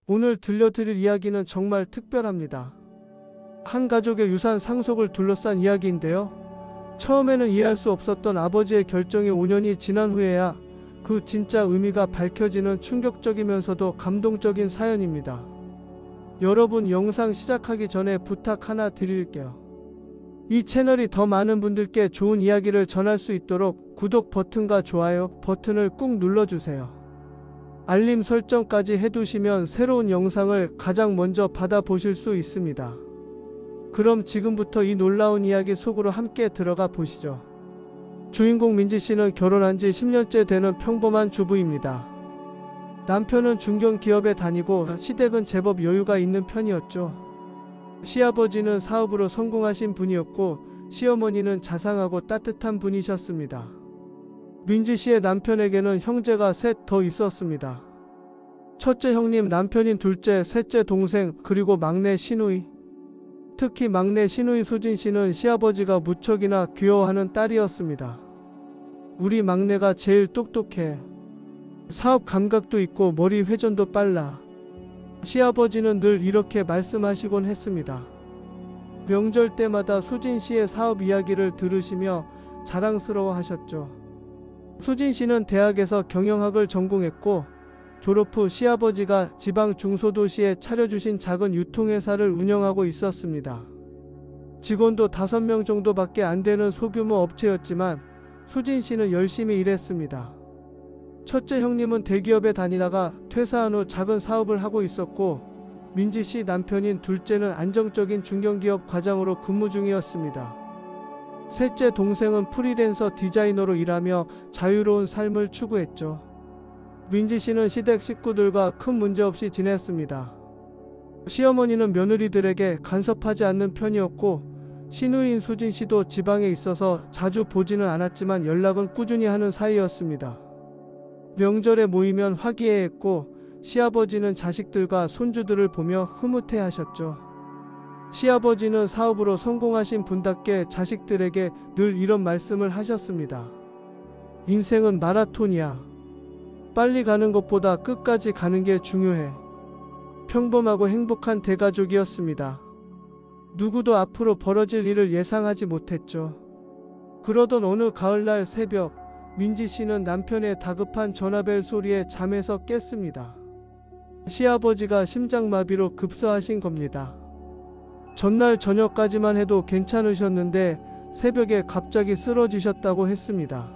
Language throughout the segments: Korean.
오늘 들려드릴 이야기는 정말 특별합니다. 한 가족의 유산 상속을 둘러싼 이야기인데요. 처음에는 이해할 수 없었던 아버지의 결정이 5년이 지난 후에야 그 진짜 의미가 밝혀지는 충격적이면서도 감동적인 사연입니다. 여러분, 영상 시작하기 전에 부탁 하나 드릴게요. 이 채널이 더 많은 분들께 좋은 이야기를 전할 수 있도록 구독 버튼과 좋아요 버튼을 꾹 눌러주세요. 알림 설정까지 해두시면 새로운 영상을 가장 먼저 받아보실 수 있습니다. 그럼 지금부터 이 놀라운 이야기 속으로 함께 들어가 보시죠. 주인공 민지 씨는 결혼한 지 10년째 되는 평범한 주부입니다. 남편은 중견기업에 다니고 시댁은 제법 여유가 있는 편이었죠. 시아버지는 사업으로 성공하신 분이었고 시어머니는 자상하고 따뜻한 분이셨습니다. 민지 씨의 남편에게는 형제가 셋 더 있었습니다. 첫째 형님, 남편인 둘째, 셋째 동생, 그리고 막내 시누이. 특히 막내 시누이 수진 씨는 시아버지가 무척이나 귀여워하는 딸이었습니다. 우리 막내가 제일 똑똑해. 사업 감각도 있고 머리 회전도 빨라. 시아버지는 늘 이렇게 말씀하시곤 했습니다. 명절 때마다 수진 씨의 사업 이야기를 들으시며 자랑스러워 하셨죠. 수진 씨는 대학에서 경영학을 전공했고 졸업 후 시아버지가 지방 중소도시에 차려주신 작은 유통회사를 운영하고 있었습니다. 직원도 5명 정도밖에 안 되는 소규모 업체였지만 수진 씨는 열심히 일했습니다. 첫째 형님은 대기업에 다니다가 퇴사한 후 작은 사업을 하고 있었고 민지 씨 남편인 둘째는 안정적인 중견기업 과장으로 근무 중이었습니다. 셋째 동생은 프리랜서 디자이너로 일하며 자유로운 삶을 추구했죠. 민지 씨는 시댁 식구들과 큰 문제 없이 지냈습니다. 시어머니는 며느리들에게 간섭하지 않는 편이었고 시누이인 수진 씨도 지방에 있어서 자주 보지는 않았지만 연락은 꾸준히 하는 사이였습니다. 명절에 모이면 화기애애했고 시아버지는 자식들과 손주들을 보며 흐뭇해하셨죠. 시아버지는 사업으로 성공하신 분답게 자식들에게 늘 이런 말씀을 하셨습니다. 인생은 마라톤이야. 빨리 가는 것보다 끝까지 가는 게 중요해. 평범하고 행복한 대가족이었습니다. 누구도 앞으로 벌어질 일을 예상하지 못했죠. 그러던 어느 가을날 새벽, 민지 씨는 남편의 다급한 전화벨 소리에 잠에서 깼습니다. 시아버지가 심장마비로 급사하신 겁니다. 전날 저녁까지만 해도 괜찮으셨는데 새벽에 갑자기 쓰러지셨다고 했습니다.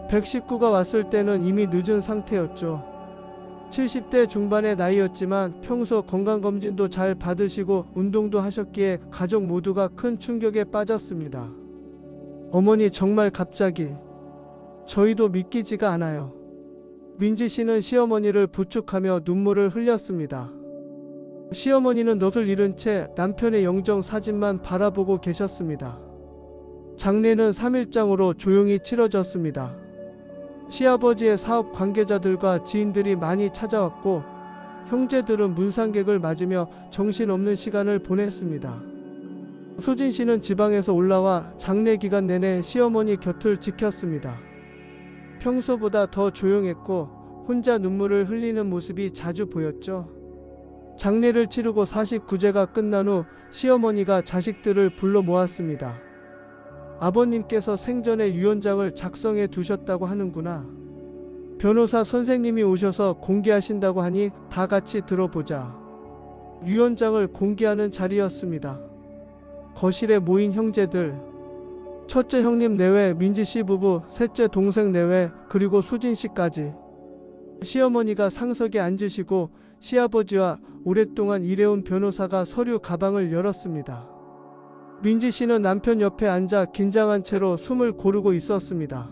119가 왔을 때는 이미 늦은 상태였죠. 70대 중반의 나이였지만 평소 건강검진도 잘 받으시고 운동도 하셨기에 가족 모두가 큰 충격에 빠졌습니다. 어머니, 정말 갑자기. 저희도 믿기지가 않아요. 민지 씨는 시어머니를 부축하며 눈물을 흘렸습니다. 시어머니는 넋을 잃은 채 남편의 영정 사진만 바라보고 계셨습니다. 장례는 3일장으로 조용히 치러졌습니다. 시아버지의 사업 관계자들과 지인들이 많이 찾아왔고 형제들은 문상객을 맞으며 정신없는 시간을 보냈습니다. 수진 씨는 지방에서 올라와 장례 기간 내내 시어머니 곁을 지켰습니다. 평소보다 더 조용했고 혼자 눈물을 흘리는 모습이 자주 보였죠. 장례를 치르고 49제가 끝난 후 시어머니가 자식들을 불러 모았습니다. 아버님께서 생전에 유언장을 작성해 두셨다고 하는구나. 변호사 선생님이 오셔서 공개하신다고 하니 다 같이 들어보자. 유언장을 공개하는 자리였습니다. 거실에 모인 형제들, 첫째 형님 내외 민지 씨 부부, 셋째 동생 내외, 그리고 수진 씨까지. 시어머니가 상석에 앉으시고 시아버지와 오랫동안 일해온 변호사가 서류 가방을 열었습니다. 민지 씨는 남편 옆에 앉아 긴장한 채로 숨을 고르고 있었습니다.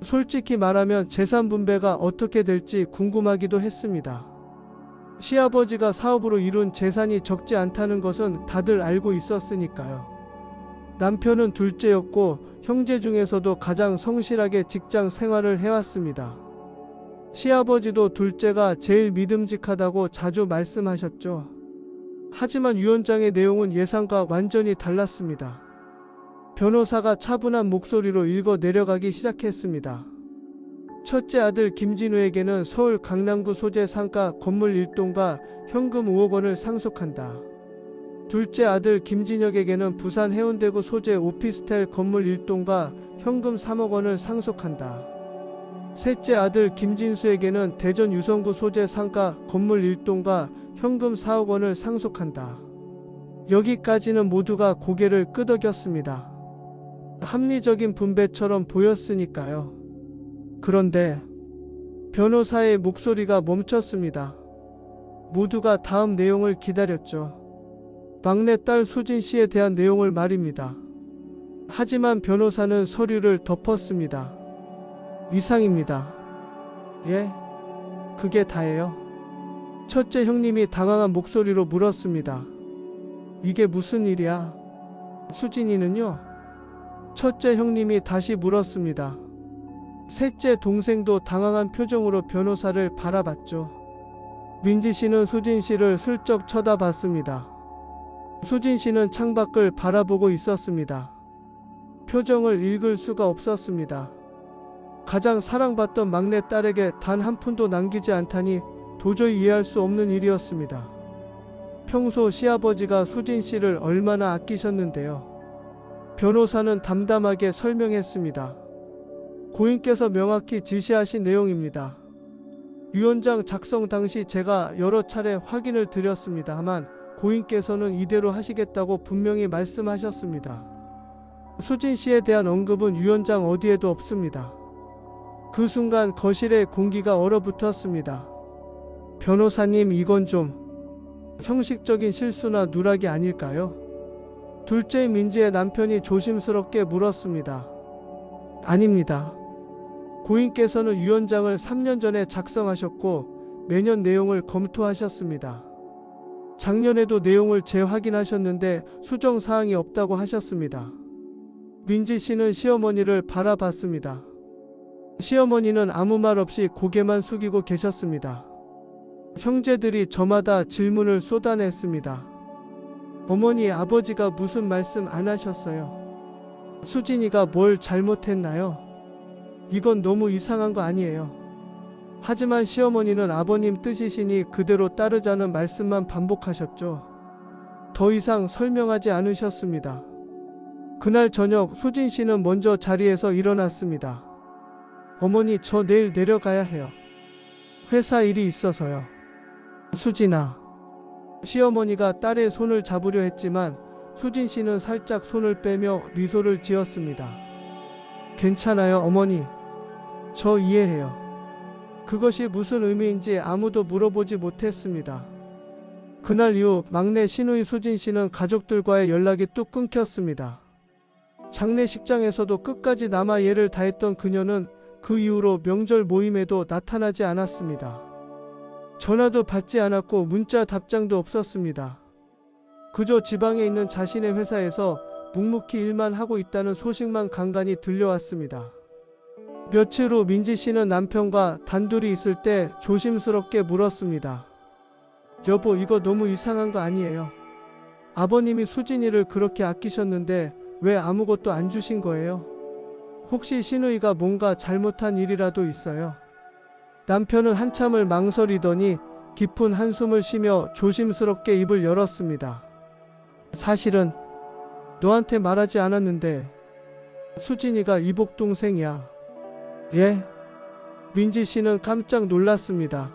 솔직히 말하면 재산 분배가 어떻게 될지 궁금하기도 했습니다. 시아버지가 사업으로 이룬 재산이 적지 않다는 것은 다들 알고 있었으니까요. 남편은 둘째였고 형제 중에서도 가장 성실하게 직장 생활을 해왔습니다. 시아버지도 둘째가 제일 믿음직하다고 자주 말씀하셨죠. 하지만 유언장의 내용은 예상과 완전히 달랐습니다. 변호사가 차분한 목소리로 읽어 내려가기 시작했습니다. 첫째 아들 김진우에게는 서울 강남구 소재 상가 건물 1동과 현금 5억 원을 상속한다. 둘째 아들 김진혁에게는 부산 해운대구 소재 오피스텔 건물 1동과 현금 3억 원을 상속한다. 셋째 아들 김진수에게는 대전 유성구 소재 상가 건물 1동과 현금 4억 원을 상속한다. 여기까지는 모두가 고개를 끄덕였습니다. 합리적인 분배처럼 보였으니까요. 그런데 변호사의 목소리가 멈췄습니다. 모두가 다음 내용을 기다렸죠. 막내딸 수진 씨에 대한 내용을 말입니다. 하지만 변호사는 서류를 덮었습니다. 이상입니다. 예? 그게 다예요? 첫째 형님이 당황한 목소리로 물었습니다. 이게 무슨 일이야? 수진이는요? 첫째 형님이 다시 물었습니다. 셋째 동생도 당황한 표정으로 변호사를 바라봤죠. 민지 씨는 수진 씨를 슬쩍 쳐다봤습니다. 수진 씨는 창밖을 바라보고 있었습니다. 표정을 읽을 수가 없었습니다. 가장 사랑받던 막내딸에게 단 한 푼도 남기지 않다니 도저히 이해할 수 없는 일이었습니다. 평소 시아버지가 수진 씨를 얼마나 아끼셨는데요. 변호사는 담담하게 설명했습니다. 고인께서 명확히 지시하신 내용입니다. 유언장 작성 당시 제가 여러 차례 확인을 드렸습니다만 고인께서는 이대로 하시겠다고 분명히 말씀하셨습니다. 수진 씨에 대한 언급은 유언장 어디에도 없습니다. 그 순간 거실에 공기가 얼어붙었습니다. 변호사님, 이건 좀 형식적인 실수나 누락이 아닐까요? 둘째 민지의 남편이 조심스럽게 물었습니다. 아닙니다. 고인께서는 유언장을 3년 전에 작성하셨고 매년 내용을 검토하셨습니다. 작년에도 내용을 재확인하셨는데 수정사항이 없다고 하셨습니다. 민지 씨는 시어머니를 바라봤습니다. 시어머니는 아무 말 없이 고개만 숙이고 계셨습니다. 형제들이 저마다 질문을 쏟아냈습니다. 어머니, 아버지가 무슨 말씀 안 하셨어요? 수진이가 뭘 잘못했나요? 이건 너무 이상한 거 아니에요? 하지만 시어머니는 아버님 뜻이시니 그대로 따르자는 말씀만 반복하셨죠. 더 이상 설명하지 않으셨습니다. 그날 저녁 수진 씨는 먼저 자리에서 일어났습니다. 어머니, 저 내일 내려가야 해요. 회사 일이 있어서요. 수진아. 시어머니가 딸의 손을 잡으려 했지만 수진 씨는 살짝 손을 빼며 미소를 지었습니다. 괜찮아요, 어머니. 저 이해해요. 그것이 무슨 의미인지 아무도 물어보지 못했습니다. 그날 이후 막내 시누이 수진 씨는 가족들과의 연락이 뚝 끊겼습니다. 장례식장에서도 끝까지 남아 예를 다했던 그녀는 그 이후로 명절 모임에도 나타나지 않았습니다. 전화도 받지 않았고 문자 답장도 없었습니다. 그저 지방에 있는 자신의 회사에서 묵묵히 일만 하고 있다는 소식만 간간히 들려왔습니다. 며칠 후 민지 씨는 남편과 단둘이 있을 때 조심스럽게 물었습니다. 여보, 이거 너무 이상한 거 아니에요? 아버님이 수진이를 그렇게 아끼셨는데 왜 아무것도 안 주신 거예요? 혹시 시누이가 뭔가 잘못한 일이라도 있어요? 남편은 한참을 망설이더니 깊은 한숨을 쉬며 조심스럽게 입을 열었습니다. 사실은 너한테 말하지 않았는데 수진이가 이복 동생이야. 예? 민지 씨는 깜짝 놀랐습니다.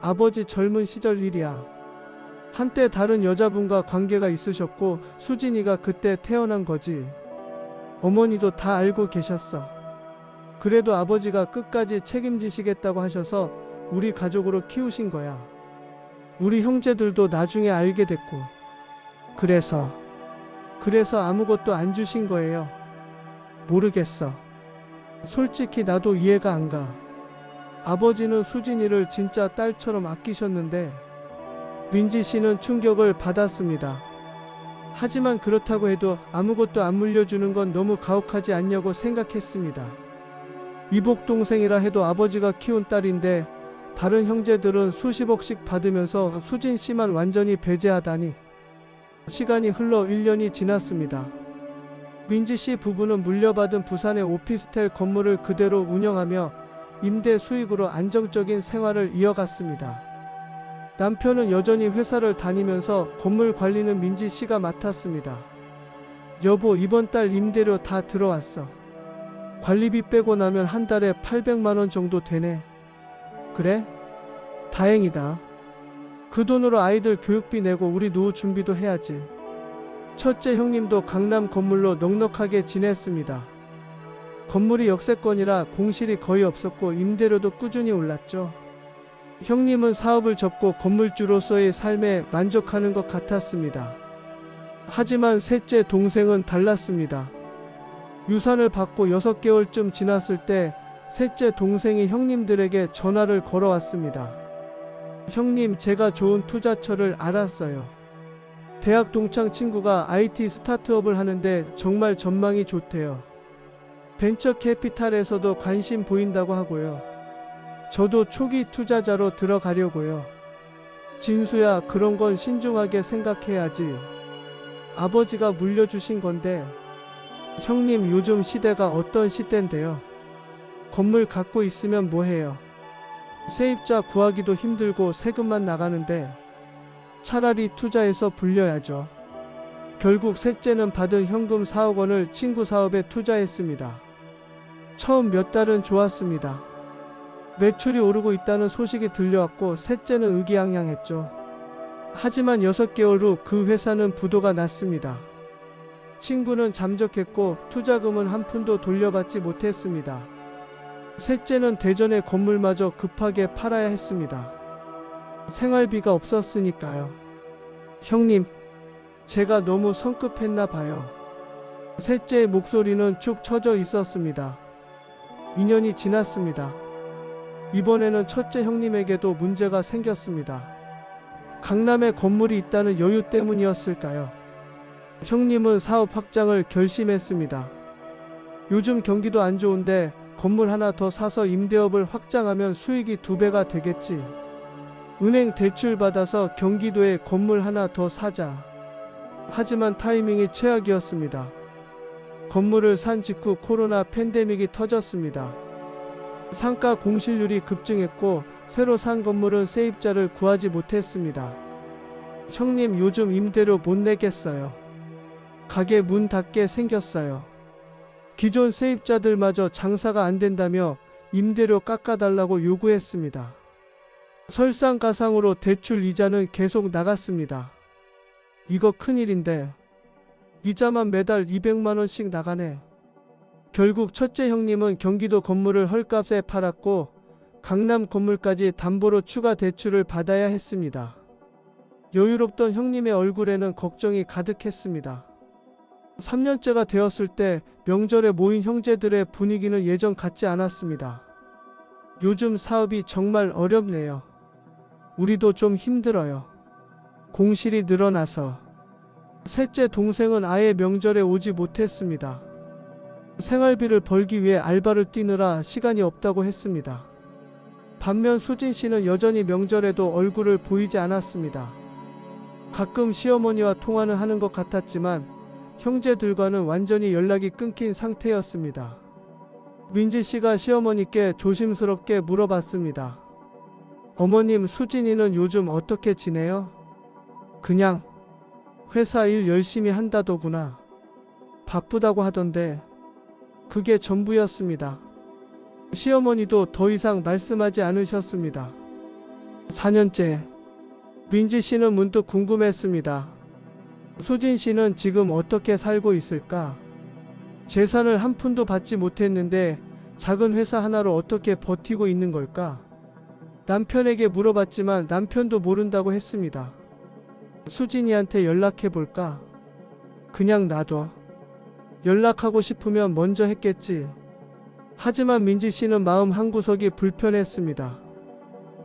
아버지 젊은 시절 일이야. 한때 다른 여자분과 관계가 있으셨고 수진이가 그때 태어난 거지. 어머니도 다 알고 계셨어. 그래도 아버지가 끝까지 책임지시겠다고 하셔서 우리 가족으로 키우신 거야. 우리 형제들도 나중에 알게 됐고. 그래서 아무것도 안 주신 거예요. 모르겠어. 솔직히 나도 이해가 안 가. 아버지는 수진이를 진짜 딸처럼 아끼셨는데. 민지 씨는 충격을 받았습니다. 하지만 그렇다고 해도 아무것도 안 물려주는 건 너무 가혹하지 않냐고 생각했습니다. 이복 동생이라 해도 아버지가 키운 딸인데 다른 형제들은 수십억씩 받으면서 수진 씨만 완전히 배제하다니. 시간이 흘러 1년이 지났습니다. 민지 씨 부부는 물려받은 부산의 오피스텔 건물을 그대로 운영하며 임대 수익으로 안정적인 생활을 이어갔습니다. 남편은 여전히 회사를 다니면서 건물 관리는 민지 씨가 맡았습니다. 여보, 이번 달 임대료 다 들어왔어. 관리비 빼고 나면 한 달에 800만 원 정도 되네. 그래? 다행이다. 그 돈으로 아이들 교육비 내고 우리 노후 준비도 해야지. 첫째 형님도 강남 건물로 넉넉하게 지냈습니다. 건물이 역세권이라 공실이 거의 없었고 임대료도 꾸준히 올랐죠. 형님은 사업을 접고 건물주로서의 삶에 만족하는 것 같았습니다. 하지만 셋째 동생은 달랐습니다. 유산을 받고 6개월쯤 지났을 때 셋째 동생이 형님들에게 전화를 걸어왔습니다. 형님, 제가 좋은 투자처를 알았어요. 대학 동창 친구가 IT 스타트업을 하는데 정말 전망이 좋대요. 벤처 캐피탈에서도 관심 보인다고 하고요. 저도 초기 투자자로 들어가려고요. 진수야, 그런 건 신중하게 생각해야지. 아버지가 물려주신 건데. 형님, 요즘 시대가 어떤 시대인데요. 건물 갖고 있으면 뭐해요. 세입자 구하기도 힘들고 세금만 나가는데 차라리 투자해서 불려야죠. 결국 셋째는 받은 현금 4억 원을 친구 사업에 투자했습니다. 처음 몇 달은 좋았습니다. 매출이 오르고 있다는 소식이 들려왔고 셋째는 의기양양했죠. 하지만 6개월 후 그 회사는 부도가 났습니다. 친구는 잠적했고 투자금은 한 푼도 돌려받지 못했습니다. 셋째는 대전의 건물마저 급하게 팔아야 했습니다. 생활비가 없었으니까요. 형님, 제가 너무 성급했나 봐요. 셋째의 목소리는 축 처져 있었습니다. 2년이 지났습니다. 이번에는 첫째 형님에게도 문제가 생겼습니다. 강남에 건물이 있다는 여유 때문이었을까요? 형님은 사업 확장을 결심했습니다. 요즘 경기도 안 좋은데 건물 하나 더 사서 임대업을 확장하면 수익이 2배가 되겠지. 은행 대출 받아서 경기도에 건물 하나 더 사자. 하지만 타이밍이 최악이었습니다. 건물을 산 직후 코로나 팬데믹이 터졌습니다. 상가 공실률이 급증했고 새로 산 건물은 세입자를 구하지 못했습니다. 형님, 요즘 임대료 못 내겠어요. 가게 문 닫게 생겼어요. 기존 세입자들마저 장사가 안 된다며 임대료 깎아달라고 요구했습니다. 설상가상으로 대출 이자는 계속 나갔습니다. 이거 큰일인데 이자만 매달 200만 원씩 나가네. 결국 첫째 형님은 경기도 건물을 헐값에 팔았고 강남 건물까지 담보로 추가 대출을 받아야 했습니다. 여유롭던 형님의 얼굴에는 걱정이 가득했습니다. 3년째가 되었을 때 명절에 모인 형제들의 분위기는 예전 같지 않았습니다. 요즘 사업이 정말 어렵네요. 우리도 좀 힘들어요. 공실이 늘어나서. 셋째 동생은 아예 명절에 오지 못했습니다. 생활비를 벌기 위해 알바를 뛰느라 시간이 없다고 했습니다. 반면 수진 씨는 여전히 명절에도 얼굴을 보이지 않았습니다. 가끔 시어머니와 통화는 하는 것 같았지만 형제들과는 완전히 연락이 끊긴 상태였습니다. 민지 씨가 시어머니께 조심스럽게 물어봤습니다. 어머님, 수진이는 요즘 어떻게 지내요? 그냥 회사 일 열심히 한다더구나. 바쁘다고 하던데. 그게 전부였습니다. 시어머니도 더 이상 말씀하지 않으셨습니다. 4년째. 민지 씨는 문득 궁금했습니다. 수진 씨는 지금 어떻게 살고 있을까? 재산을 한 푼도 받지 못했는데 작은 회사 하나로 어떻게 버티고 있는 걸까? 남편에게 물어봤지만 남편도 모른다고 했습니다. 수진이한테 연락해 볼까? 그냥 놔둬. 연락하고 싶으면 먼저 했겠지. 하지만 민지 씨는 마음 한구석이 불편했습니다.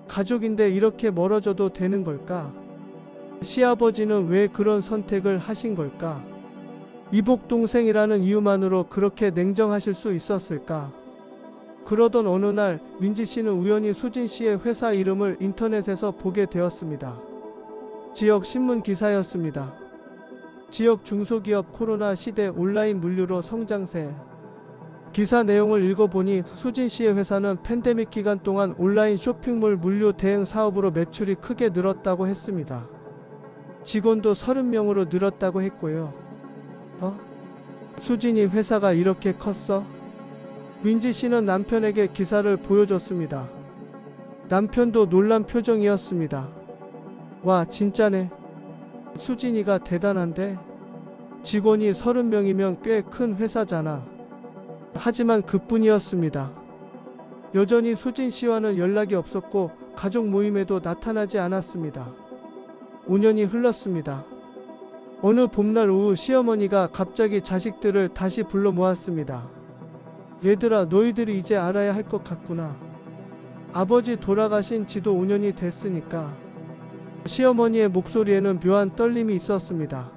가족인데 이렇게 멀어져도 되는 걸까? 시아버지는 왜 그런 선택을 하신 걸까? 이복 동생이라는 이유만으로 그렇게 냉정하실 수 있었을까? 그러던 어느 날 민지 씨는 우연히 수진 씨의 회사 이름을 인터넷에서 보게 되었습니다. 지역 신문 기사였습니다. 지역 중소기업 코로나 시대 온라인 물류로 성장세. 기사 내용을 읽어보니 수진 씨의 회사는 팬데믹 기간 동안 온라인 쇼핑몰 물류 대행 사업으로 매출이 크게 늘었다고 했습니다. 직원도 30명으로 늘었다고 했고요. 수진이 회사가 이렇게 컸어? 민지 씨는 남편에게 기사를 보여줬습니다. 남편도 놀란 표정이었습니다. 와, 진짜네. 수진이가 대단한데? 직원이 30명이면 꽤 큰 회사잖아. 하지만 그뿐이었습니다. 여전히 수진 씨와는 연락이 없었고 가족 모임에도 나타나지 않았습니다. 5년이 흘렀습니다. 어느 봄날 오후 시어머니가 갑자기 자식들을 다시 불러 모았습니다. 얘들아, 너희들이 이제 알아야 할 것 같구나. 아버지 돌아가신 지도 5년이 됐으니까. 시어머니의 목소리에는 묘한 떨림이 있었습니다.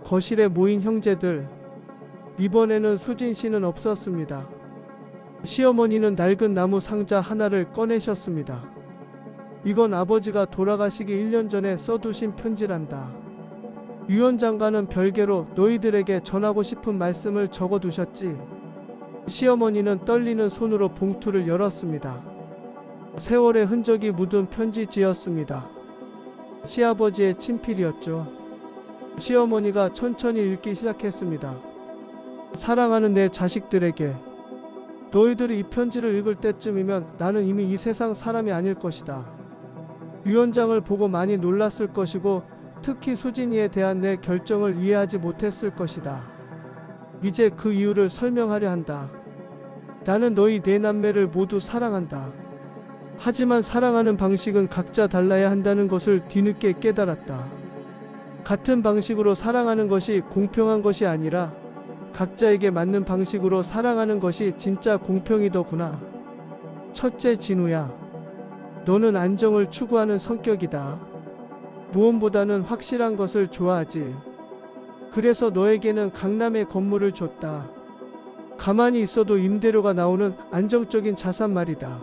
거실에 모인 형제들. 이번에는 수진 씨는 없었습니다. 시어머니는 낡은 나무 상자 하나를 꺼내셨습니다. 이건 아버지가 돌아가시기 1년 전에 써두신 편지란다. 유언장과는 별개로 너희들에게 전하고 싶은 말씀을 적어두셨지. 시어머니는 떨리는 손으로 봉투를 열었습니다. 세월의 흔적이 묻은 편지지였습니다. 시아버지의 친필이었죠. 시어머니가 천천히 읽기 시작했습니다. 사랑하는 내 자식들에게, 너희들이 이 편지를 읽을 때쯤이면 나는 이미 이 세상 사람이 아닐 것이다. 유언장을 보고 많이 놀랐을 것이고 특히 수진이에 대한 내 결정을 이해하지 못했을 것이다. 이제 그 이유를 설명하려 한다. 나는 너희 네 남매를 모두 사랑한다. 하지만 사랑하는 방식은 각자 달라야 한다는 것을 뒤늦게 깨달았다. 같은 방식으로 사랑하는 것이 공평한 것이 아니라 각자에게 맞는 방식으로 사랑하는 것이 진짜 공평이더구나. 첫째, 진우야. 너는 안정을 추구하는 성격이다. 무엇보다는 확실한 것을 좋아하지. 그래서 너에게는 강남에 건물을 줬다. 가만히 있어도 임대료가 나오는 안정적인 자산 말이다.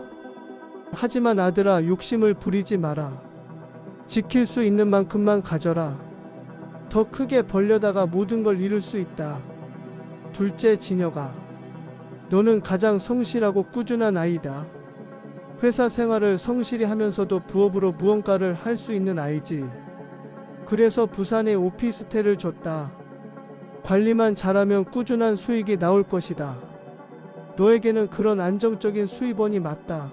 하지만 아들아, 욕심을 부리지 마라. 지킬 수 있는 만큼만 가져라. 더 크게 벌려다가 모든 걸 잃을 수 있다. 둘째, 진혁아. 너는 가장 성실하고 꾸준한 아이다. 회사 생활을 성실히 하면서도 부업으로 무언가를 할 수 있는 아이지. 그래서 부산에 오피스텔을 줬다. 관리만 잘하면 꾸준한 수익이 나올 것이다. 너에게는 그런 안정적인 수입원이 맞다.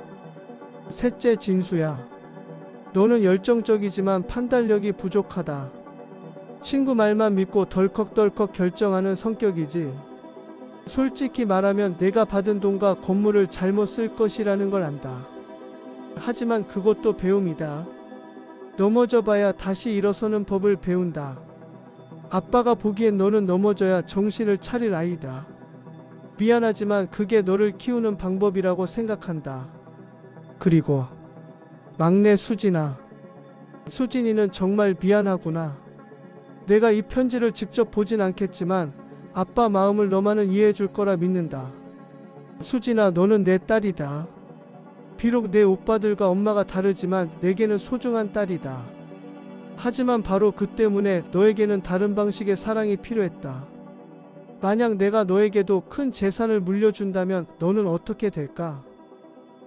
셋째, 진수야. 너는 열정적이지만 판단력이 부족하다. 친구 말만 믿고 덜컥덜컥 결정하는 성격이지. 솔직히 말하면 내가 받은 돈과 건물을 잘못 쓸 것이라는 걸 안다. 하지만 그것도 배움이다. 넘어져 봐야 다시 일어서는 법을 배운다. 아빠가 보기엔 너는 넘어져야 정신을 차릴 아이다. 미안하지만 그게 너를 키우는 방법이라고 생각한다. 그리고 막내 수진아. 수진이는 정말 미안하구나. 내가 이 편지를 직접 보진 않겠지만 아빠 마음을 너만은 이해해 줄 거라 믿는다. 수진아, 너는 내 딸이다. 비록 내 오빠들과 엄마가 다르지만 내게는 소중한 딸이다. 하지만 바로 그 때문에 너에게는 다른 방식의 사랑이 필요했다. 만약 내가 너에게도 큰 재산을 물려준다면 너는 어떻게 될까?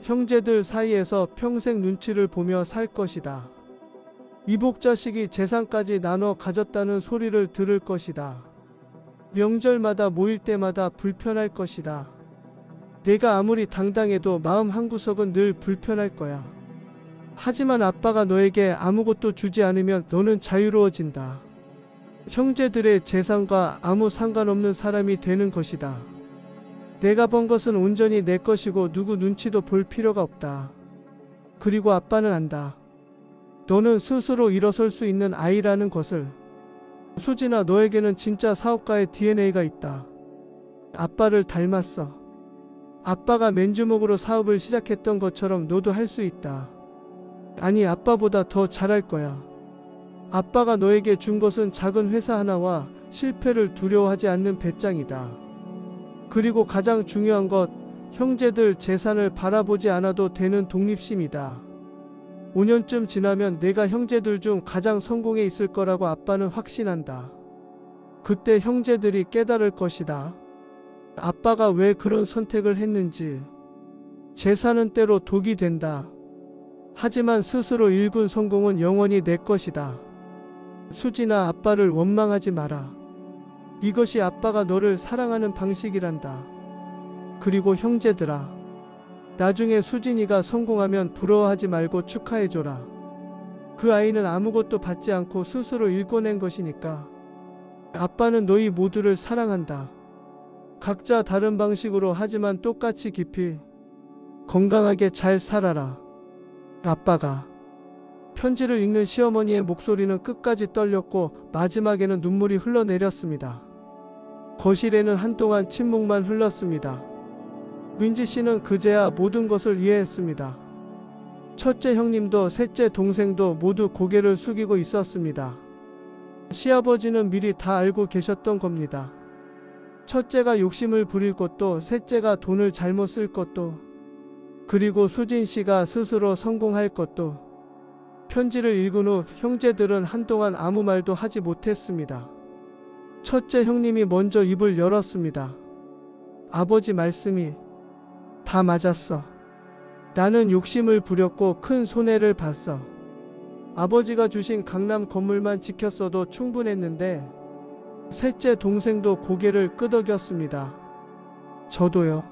형제들 사이에서 평생 눈치를 보며 살 것이다. 이복자식이 재산까지 나눠 가졌다는 소리를 들을 것이다. 명절마다 모일 때마다 불편할 것이다. 내가 아무리 당당해도 마음 한구석은 늘 불편할 거야. 하지만 아빠가 너에게 아무것도 주지 않으면 너는 자유로워진다. 형제들의 재산과 아무 상관없는 사람이 되는 것이다. 내가 번 것은 온전히 내 것이고 누구 눈치도 볼 필요가 없다. 그리고 아빠는 안다. 너는 스스로 일어설 수 있는 아이라는 것을. 수진아, 너에게는 진짜 사업가의 DNA가 있다. 아빠를 닮았어. 아빠가 맨주먹으로 사업을 시작했던 것처럼 너도 할 수 있다. 아니, 아빠보다 더 잘할 거야. 아빠가 너에게 준 것은 작은 회사 하나와 실패를 두려워하지 않는 배짱이다. 그리고 가장 중요한 것, 형제들 재산을 바라보지 않아도 되는 독립심이다. 5년쯤 지나면 내가 형제들 중 가장 성공해 있을 거라고 아빠는 확신한다. 그때 형제들이 깨달을 것이다. 아빠가 왜 그런 선택을 했는지. 재산은 때로 독이 된다. 하지만 스스로 일군 성공은 영원히 내 것이다. 수진아, 아빠를 원망하지 마라. 이것이 아빠가 너를 사랑하는 방식이란다. 그리고 형제들아, 나중에 수진이가 성공하면 부러워하지 말고 축하해줘라. 그 아이는 아무것도 받지 않고 스스로 일궈낸 것이니까. 아빠는 너희 모두를 사랑한다. 각자 다른 방식으로 하지만 똑같이 깊이 건강하게 잘 살아라. 아빠가. 편지를 읽는 시어머니의 목소리는 끝까지 떨렸고 마지막에는 눈물이 흘러내렸습니다. 거실에는 한동안 침묵만 흘렀습니다. 민지 씨는 그제야 모든 것을 이해했습니다. 첫째 형님도 셋째 동생도 모두 고개를 숙이고 있었습니다. 시아버지는 미리 다 알고 계셨던 겁니다. 첫째가 욕심을 부릴 것도, 셋째가 돈을 잘못 쓸 것도, 그리고 수진 씨가 스스로 성공할 것도. 편지를 읽은 후 형제들은 한동안 아무 말도 하지 못했습니다. 첫째 형님이 먼저 입을 열었습니다. 아버지 말씀이 다 맞았어. 나는 욕심을 부렸고 큰 손해를 봤어. 아버지가 주신 강남 건물만 지켰어도 충분했는데. 셋째 동생도 고개를 끄덕였습니다. 저도요.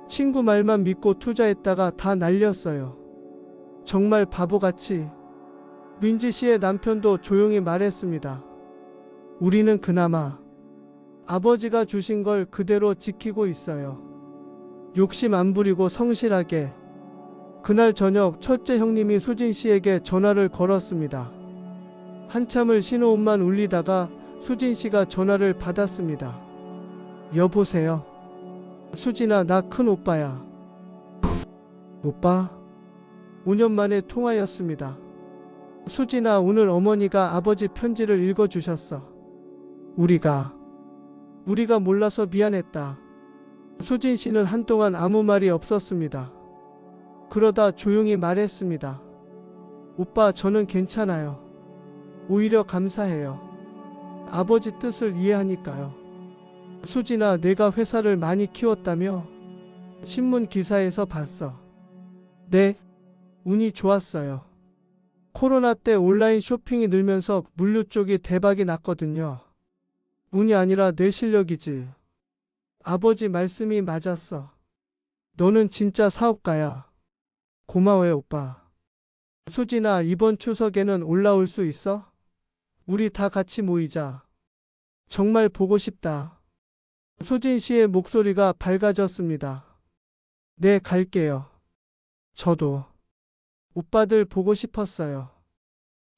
친구 말만 믿고 투자했다가 다 날렸어요. 정말 바보같이. 민지 씨의 남편도 조용히 말했습니다. 우리는 그나마 아버지가 주신 걸 그대로 지키고 있어요. 욕심 안 부리고 성실하게. 그날 저녁 첫째 형님이 수진 씨에게 전화를 걸었습니다. 한참을 신호음만 울리다가 수진 씨가 전화를 받았습니다. 여보세요. 수진아, 나 큰 오빠야. 오빠? 5년 만에 통화였습니다. 수진아, 오늘 어머니가 아버지 편지를 읽어주셨어. 우리가 몰라서 미안했다. 수진 씨는 한동안 아무 말이 없었습니다. 그러다 조용히 말했습니다. 오빠, 저는 괜찮아요. 오히려 감사해요. 아버지 뜻을 이해하니까요. 수진아, 내가 회사를 많이 키웠다며? 신문 기사에서 봤어. 네, 운이 좋았어요. 코로나 때 온라인 쇼핑이 늘면서 물류 쪽이 대박이 났거든요. 운이 아니라 내 실력이지. 아버지 말씀이 맞았어. 너는 진짜 사업가야. 고마워요, 오빠. 수진아, 이번 추석에는 올라올 수 있어? 우리 다 같이 모이자. 정말 보고 싶다. 수진 씨의 목소리가 밝아졌습니다. 네, 갈게요. 저도. 오빠들 보고 싶었어요.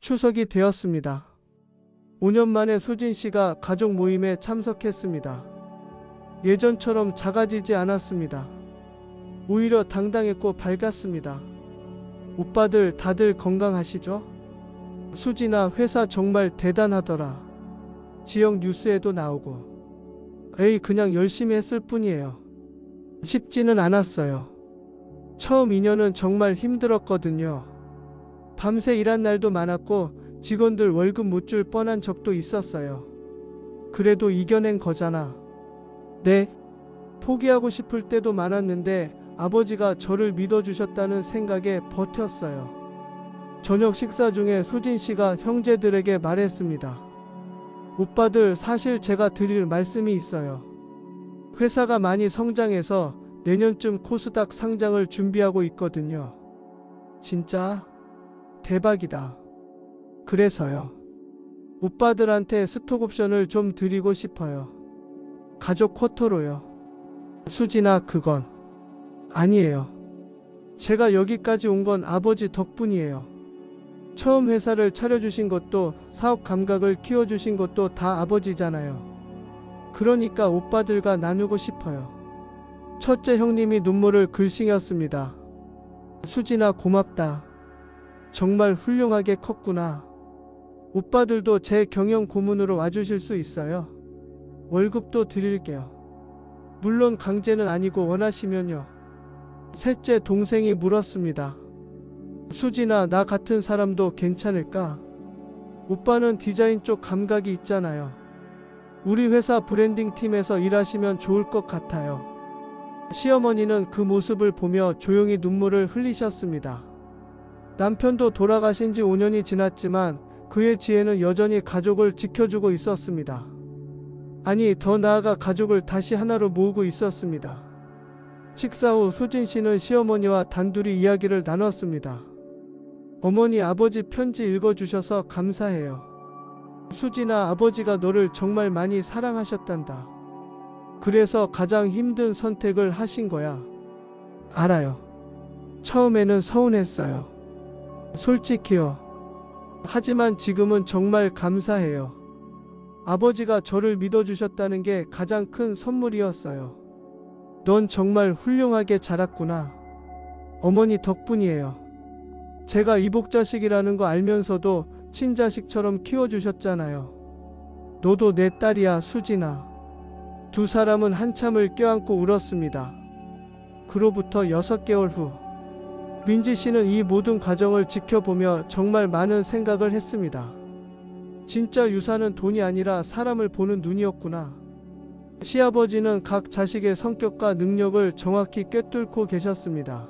추석이 되었습니다. 5년 만에 수진 씨가 가족 모임에 참석했습니다. 예전처럼 작아지지 않았습니다. 오히려 당당했고 밝았습니다. 오빠들 다들 건강하시죠? 수진아, 회사 정말 대단하더라. 지역 뉴스에도 나오고. 에이, 그냥 열심히 했을 뿐이에요. 쉽지는 않았어요. 처음 2년은 정말 힘들었거든요. 밤새 일한 날도 많았고 직원들 월급 못 줄 뻔한 적도 있었어요. 그래도 이겨낸 거잖아. 네, 포기하고 싶을 때도 많았는데 아버지가 저를 믿어주셨다는 생각에 버텼어요. 저녁 식사 중에 수진 씨가 형제들에게 말했습니다. 오빠들, 사실 제가 드릴 말씀이 있어요. 회사가 많이 성장해서 내년쯤 코스닥 상장을 준비하고 있거든요. 진짜? 대박이다. 그래서요. 오빠들한테 스톡옵션을 좀 드리고 싶어요. 가족 쿼터로요. 수진아, 그건 아니에요. 제가 여기까지 온 건 아버지 덕분이에요. 처음 회사를 차려주신 것도, 사업 감각을 키워주신 것도 다 아버지잖아요. 그러니까 오빠들과 나누고 싶어요. 첫째 형님이 눈물을 글썽였습니다. 수진아, 고맙다. 정말 훌륭하게 컸구나. 오빠들도 제 경영 고문으로 와주실 수 있어요? 월급도 드릴게요. 물론 강제는 아니고 원하시면요. 셋째 동생이 물었습니다. 수진아, 나 같은 사람도 괜찮을까? 오빠는 디자인 쪽 감각이 있잖아요. 우리 회사 브랜딩 팀에서 일하시면 좋을 것 같아요. 시어머니는 그 모습을 보며 조용히 눈물을 흘리셨습니다. 남편도 돌아가신 지 5년이 지났지만 그의 지혜는 여전히 가족을 지켜주고 있었습니다. 아니, 더 나아가 가족을 다시 하나로 모으고 있었습니다. 식사 후 수진 씨는 시어머니와 단둘이 이야기를 나눴습니다. 어머니, 아버지 편지 읽어주셔서 감사해요. 수진아, 아버지가 너를 정말 많이 사랑하셨단다. 그래서 가장 힘든 선택을 하신 거야. 알아요. 처음에는 서운했어요. 솔직히요. 하지만 지금은 정말 감사해요. 아버지가 저를 믿어주셨다는 게 가장 큰 선물이었어요. 넌 정말 훌륭하게 자랐구나. 어머니 덕분이에요. 제가 이복자식이라는 거 알면서도 친자식처럼 키워주셨잖아요. 너도 내 딸이야, 수진아. 두 사람은 한참을 껴안고 울었습니다. 그로부터 6개월 후, 민지 씨는 이 모든 과정을 지켜보며 정말 많은 생각을 했습니다. 진짜 유산은 돈이 아니라 사람을 보는 눈이었구나. 시아버지는 각 자식의 성격과 능력을 정확히 꿰뚫고 계셨습니다.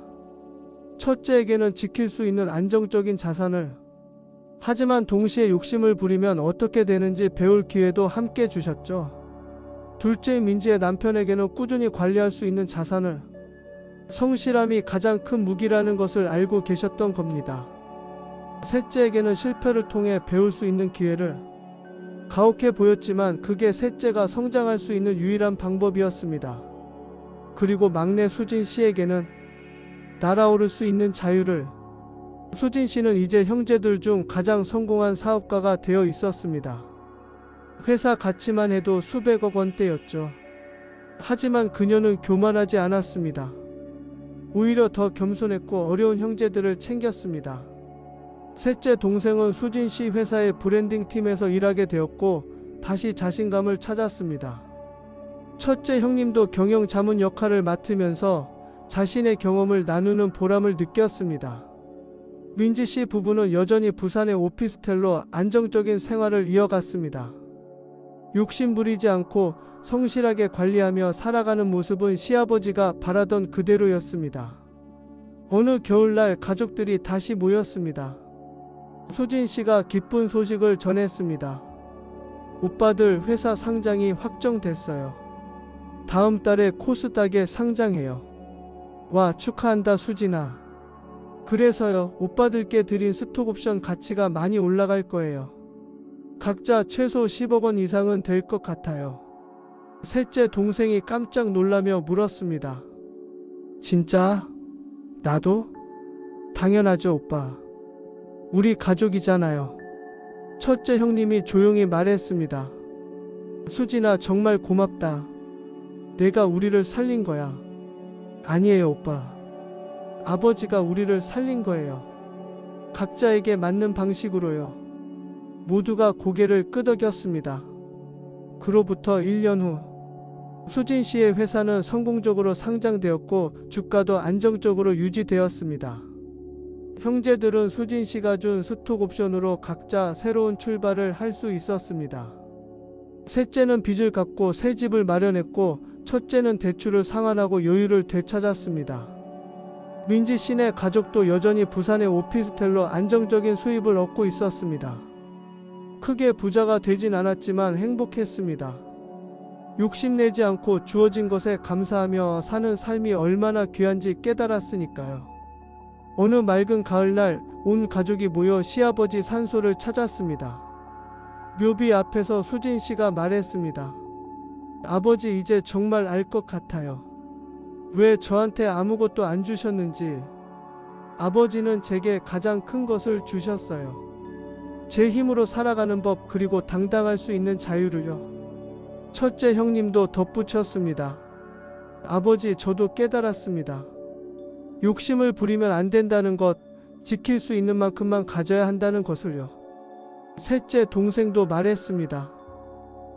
첫째에게는 지킬 수 있는 안정적인 자산을, 하지만 동시에 욕심을 부리면 어떻게 되는지 배울 기회도 함께 주셨죠. 둘째인 민지의 남편에게는 꾸준히 관리할 수 있는 자산을, 성실함이 가장 큰 무기라는 것을 알고 계셨던 겁니다. 셋째에게는 실패를 통해 배울 수 있는 기회를, 가혹해 보였지만 그게 셋째가 성장할 수 있는 유일한 방법이었습니다. 그리고 막내 수진 씨에게는 날아오를 수 있는 자유를. 수진 씨는 이제 형제들 중 가장 성공한 사업가가 되어 있었습니다. 회사 가치만 해도 수백억 원대였죠. 하지만 그녀는 교만하지 않았습니다. 오히려 더 겸손했고 어려운 형제들을 챙겼습니다. 셋째 동생은 수진 씨 회사의 브랜딩 팀에서 일하게 되었고 다시 자신감을 찾았습니다. 첫째 형님도 경영 자문 역할을 맡으면서 자신의 경험을 나누는 보람을 느꼈습니다. 민지 씨 부부는 여전히 부산의 오피스텔로 안정적인 생활을 이어갔습니다. 욕심 부리지 않고 성실하게 관리하며 살아가는 모습은 시아버지가 바라던 그대로였습니다. 어느 겨울날 가족들이 다시 모였습니다. 수진 씨가 기쁜 소식을 전했습니다. 오빠들 회사 상장이 확정됐어요. 다음 달에 코스닥에 상장해요. 와, 축하한다 수진아. 그래서요, 오빠들께 드린 스톡옵션 가치가 많이 올라갈 거예요. 각자 최소 10억 원 이상은 될 것 같아요. 셋째 동생이 깜짝 놀라며 물었습니다. 진짜? 나도? 당연하죠, 오빠. 우리 가족이잖아요. 첫째 형님이 조용히 말했습니다. 수진아, 정말 고맙다. 내가 우리를 살린 거야. 아니에요, 오빠. 아버지가 우리를 살린 거예요. 각자에게 맞는 방식으로요. 모두가 고개를 끄덕였습니다. 그로부터 1년 후, 수진 씨의 회사는 성공적으로 상장되었고 주가도 안정적으로 유지되었습니다. 형제들은 수진 씨가 준 스톡 옵션으로 각자 새로운 출발을 할 수 있었습니다. 셋째는 빚을 갚고 새 집을 마련했고 첫째는 대출을 상환하고 여유를 되찾았습니다. 민지 씨네 가족도 여전히 부산의 오피스텔로 안정적인 수입을 얻고 있었습니다. 크게 부자가 되진 않았지만 행복했습니다. 욕심내지 않고 주어진 것에 감사하며 사는 삶이 얼마나 귀한지 깨달았으니까요. 어느 맑은 가을날 온 가족이 모여 시아버지 산소를 찾았습니다. 묘비 앞에서 수진 씨가 말했습니다. 아버지, 이제 정말 알 것 같아요. 왜 저한테 아무것도 안 주셨는지. 아버지는 제게 가장 큰 것을 주셨어요. 제 힘으로 살아가는 법, 그리고 당당할 수 있는 자유를요. 첫째 형님도 덧붙였습니다. 아버지, 저도 깨달았습니다. 욕심을 부리면 안 된다는 것, 지킬 수 있는 만큼만 가져야 한다는 것을요. 셋째 동생도 말했습니다.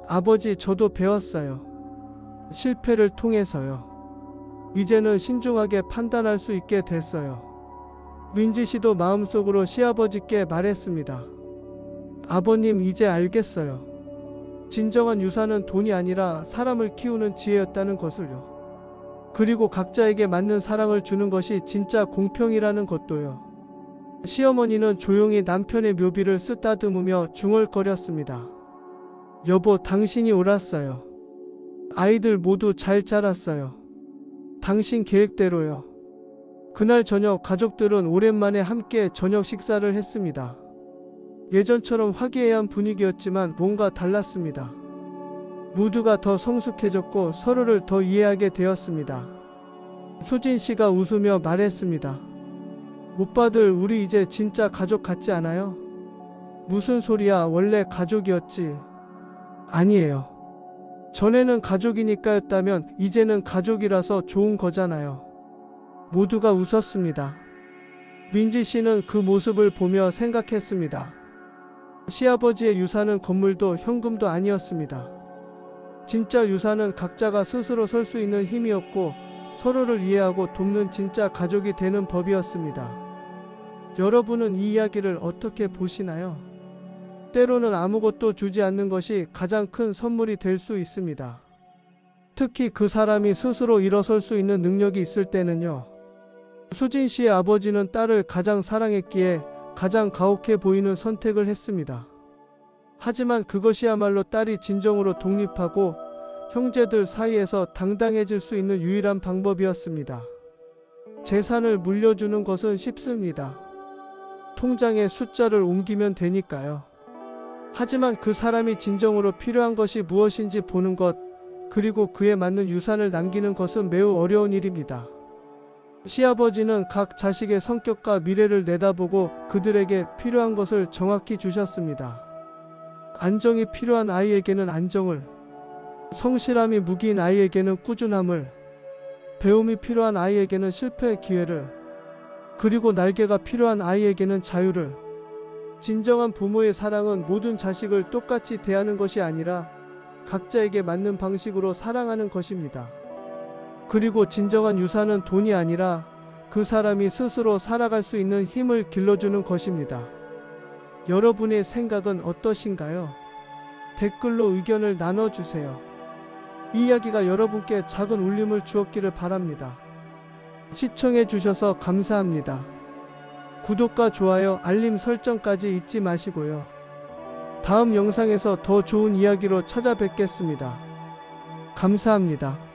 아버지, 저도 배웠어요. 실패를 통해서요. 이제는 신중하게 판단할 수 있게 됐어요. 민지 씨도 마음속으로 시아버지께 말했습니다. 아버님, 이제 알겠어요. 진정한 유산은 돈이 아니라 사람을 키우는 지혜였다는 것을요. 그리고 각자에게 맞는 사랑을 주는 것이 진짜 공평이라는 것도요. 시어머니는 조용히 남편의 묘비를 쓰다듬으며 중얼거렸습니다. 여보, 당신이 옳았어요. 아이들 모두 잘 자랐어요. 당신 계획대로요. 그날 저녁 가족들은 오랜만에 함께 저녁 식사를 했습니다. 예전처럼 화기애애한 분위기였지만 뭔가 달랐습니다. 모두가 더 성숙해졌고 서로를 더 이해하게 되었습니다. 수진 씨가 웃으며 말했습니다. 오빠들, 우리 이제 진짜 가족 같지 않아요? 무슨 소리야, 원래 가족이었지. 아니에요. 전에는 가족이니까였다면 이제는 가족이라서 좋은 거잖아요. 모두가 웃었습니다. 민지 씨는 그 모습을 보며 생각했습니다. 시아버지의 유산은 건물도 현금도 아니었습니다. 진짜 유산은 각자가 스스로 설 수 있는 힘이었고 서로를 이해하고 돕는 진짜 가족이 되는 법이었습니다. 여러분은 이 이야기를 어떻게 보시나요? 때로는 아무것도 주지 않는 것이 가장 큰 선물이 될 수 있습니다. 특히 그 사람이 스스로 일어설 수 있는 능력이 있을 때는요. 수진 씨의 아버지는 딸을 가장 사랑했기에 가장 가혹해 보이는 선택을 했습니다. 하지만 그것이야말로 딸이 진정으로 독립하고 형제들 사이에서 당당해질 수 있는 유일한 방법이었습니다. 재산을 물려주는 것은 쉽습니다. 통장에 숫자를 옮기면 되니까요. 하지만 그 사람이 진정으로 필요한 것이 무엇인지 보는 것, 그리고 그에 맞는 유산을 남기는 것은 매우 어려운 일입니다. 시아버지는 각 자식의 성격과 미래를 내다보고 그들에게 필요한 것을 정확히 주셨습니다. 안정이 필요한 아이에게는 안정을, 성실함이 무기인 아이에게는 꾸준함을, 배움이 필요한 아이에게는 실패의 기회를, 그리고 날개가 필요한 아이에게는 자유를. 진정한 부모의 사랑은 모든 자식을 똑같이 대하는 것이 아니라 각자에게 맞는 방식으로 사랑하는 것입니다. 그리고 진정한 유산은 돈이 아니라 그 사람이 스스로 살아갈 수 있는 힘을 길러주는 것입니다. 여러분의 생각은 어떠신가요? 댓글로 의견을 나눠주세요. 이 이야기가 여러분께 작은 울림을 주었기를 바랍니다. 시청해주셔서 감사합니다. 구독과 좋아요, 알림 설정까지 잊지 마시고요. 다음 영상에서 더 좋은 이야기로 찾아뵙겠습니다. 감사합니다.